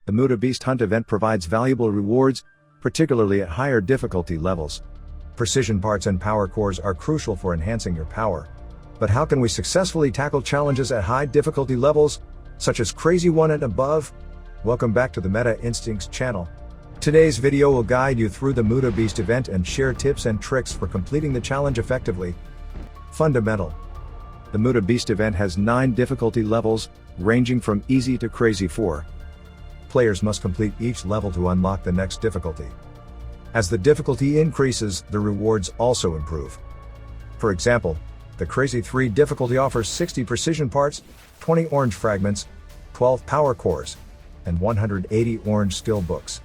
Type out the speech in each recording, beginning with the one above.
The Muta Beast Hunt event provides valuable rewards, particularly at higher difficulty levels. Precision parts and power cores are crucial for enhancing your power. But how can we successfully tackle challenges at high difficulty levels, such as Crazy 1 and above? Welcome back to the Meta Instincts channel. Today's video will guide you through the Muta Beast event and share tips and tricks for completing the challenge effectively. Fundamental. The Muta Beast event has 9 difficulty levels, ranging from easy to crazy 4. Players must complete each level to unlock the next difficulty. As the difficulty increases, the rewards also improve. For example, the Crazy 3 difficulty offers 60 precision parts, 20 orange fragments, 12 power cores, and 180 orange skill books.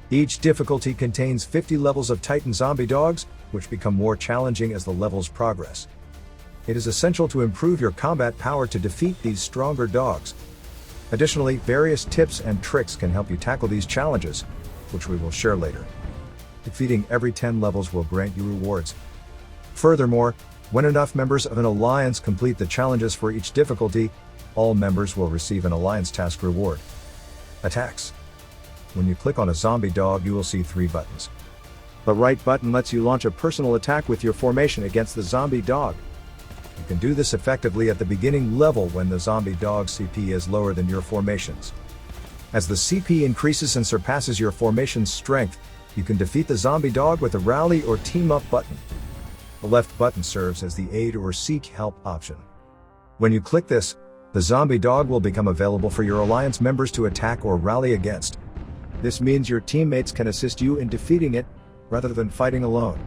Each difficulty contains 50 levels of Titan zombie dogs, which become more challenging as the levels progress. It is essential to improve your combat power to defeat these stronger dogs. Additionally, various tips and tricks can help you tackle these challenges, which we will share later. Defeating every 10 levels will grant you rewards. Furthermore, when enough members of an alliance complete the challenges for each difficulty, all members will receive an alliance task reward. Attacks. When you click on a zombie dog, you will see 3 buttons. The right button lets you launch a personal attack with your formation against the zombie dog. You can do this effectively at the beginning level when the zombie dog's CP is lower than your formation's. As the CP increases and surpasses your formation's strength, you can defeat the zombie dog with the rally or team up button. The left button serves as the aid or seek help option. When you click this, the zombie dog will become available for your alliance members to attack or rally against. This means your teammates can assist you in defeating it, rather than fighting alone.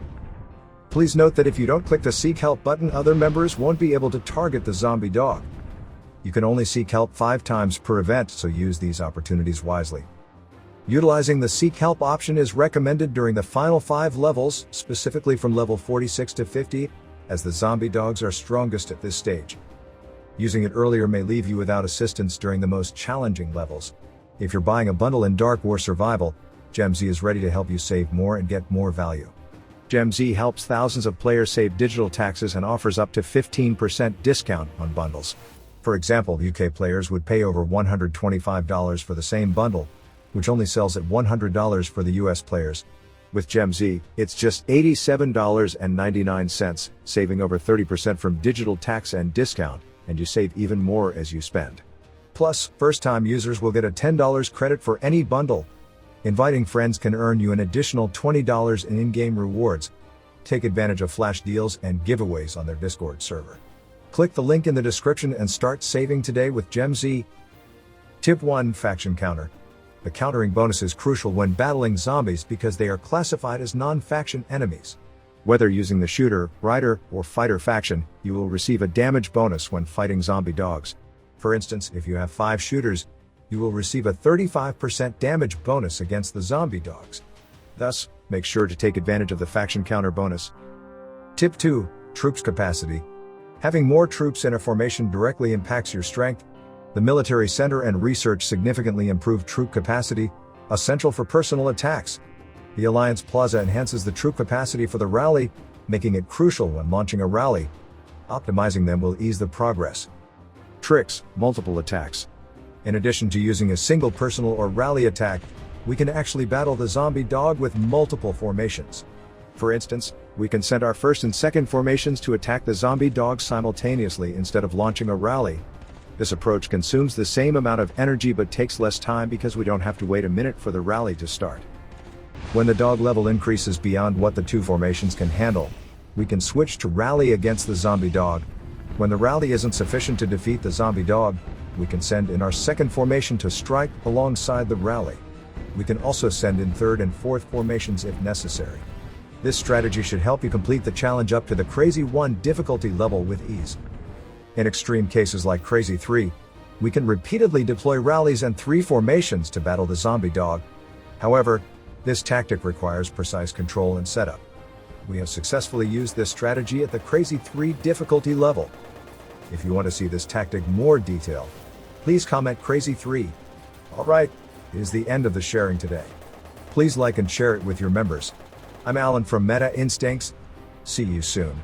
Please note that if you don't click the Seek Help button, other members won't be able to target the zombie dog. You can only seek help 5 times per event, so use these opportunities wisely. Utilizing the Seek Help option is recommended during the final 5 levels, specifically from level 46 to 50, as the zombie dogs are strongest at this stage. Using it earlier may leave you without assistance during the most challenging levels. If you're buying a bundle in Dark War Survival, GemZ is ready to help you save more and get more value. GemZ helps thousands of players save digital taxes and offers up to 15% discount on bundles. For example, UK players would pay over $125 for the same bundle, which only sells at $100 for the US players. With GemZ, it's just $87.99, saving over 30% from digital tax and discount, and you save even more as you spend. Plus, first-time users will get a $10 credit for any bundle. Inviting friends can earn you an additional $20 in in-game rewards. Take advantage of flash deals and giveaways on their Discord server. Click the link in the description and start saving today with GemZ. Tip 1: Faction Counter. The countering bonus is crucial when battling zombies because they are classified as non-faction enemies. Whether using the shooter, rider, or fighter faction, you will receive a damage bonus when fighting zombie dogs. For instance, if you have 5 shooters, you will receive a 35% damage bonus against the zombie dogs. Thus, make sure to take advantage of the faction counter bonus. Tip 2: Troops Capacity. Having more troops in a formation directly impacts your strength. The military center and research significantly improve troop capacity, essential for personal attacks. The Alliance Plaza enhances the troop capacity for the rally, making it crucial when launching a rally. Optimizing them will ease the progress. Tricks: Multiple attacks. In addition to using a single personal or rally attack, we can actually battle the zombie dog with multiple formations. For instance, we can send our first and second formations to attack the zombie dog simultaneously instead of launching a rally. This approach consumes the same amount of energy but takes less time because we don't have to wait a minute for the rally to start. When the dog level increases beyond what the 2 formations can handle, we can switch to rally against the zombie dog. When the rally isn't sufficient to defeat the zombie dog, we can send in our second formation to strike alongside the rally. We can also send in third and fourth formations if necessary. This strategy should help you complete the challenge up to the Crazy 1 difficulty level with ease. In extreme cases like Crazy 3, we can repeatedly deploy rallies and 3 formations to battle the zombie dog. However, this tactic requires precise control and setup. We have successfully used this strategy at the Crazy 3 difficulty level. If you want to see this tactic more detailed, please comment Crazy 3. Alright, it is the end of the sharing today. Please like and share it with your members. I'm Alan from Meta Instincts. See you soon.